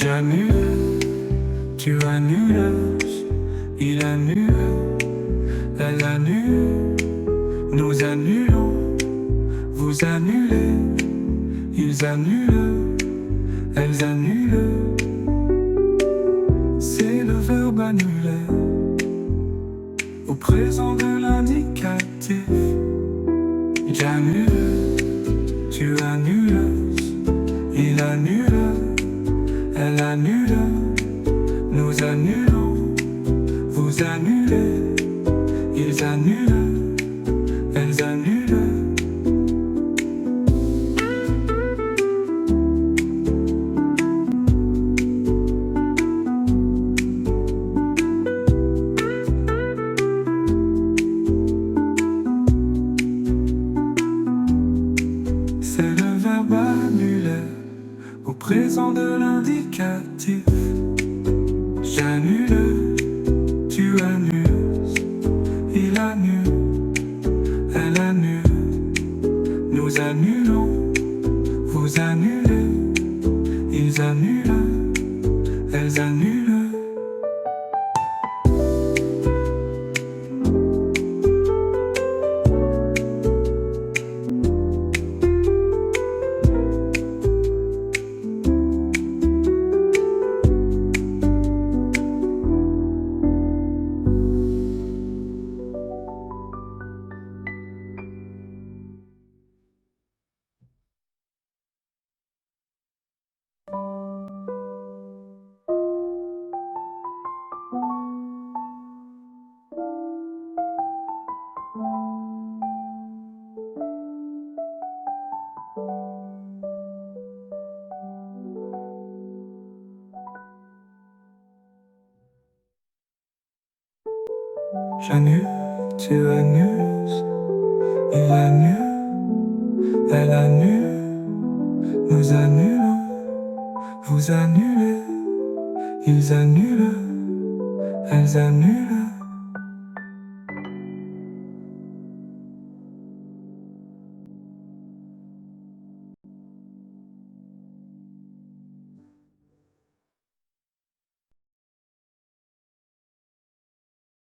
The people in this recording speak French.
J'annule, tu annules, il annule, elle annule, nous annulons, vous annulez, ils annulent, elles annulent. C'est le verbe annuler au présent de l'indicatif. J'annule, tu annules, il annule, elle annule, nous annulons, vous annulez, ils annulent, elles annulent. C'est le verbe annuler au présent de l'indicatif. J'annule, tu annules, il annule, elle annule, nous annulons, vous annulez, ils annulent, elles annulent. J'annule, tu annules, il annule, elle annule, nous annulons, vous annulez, ils annulent, elles annulent.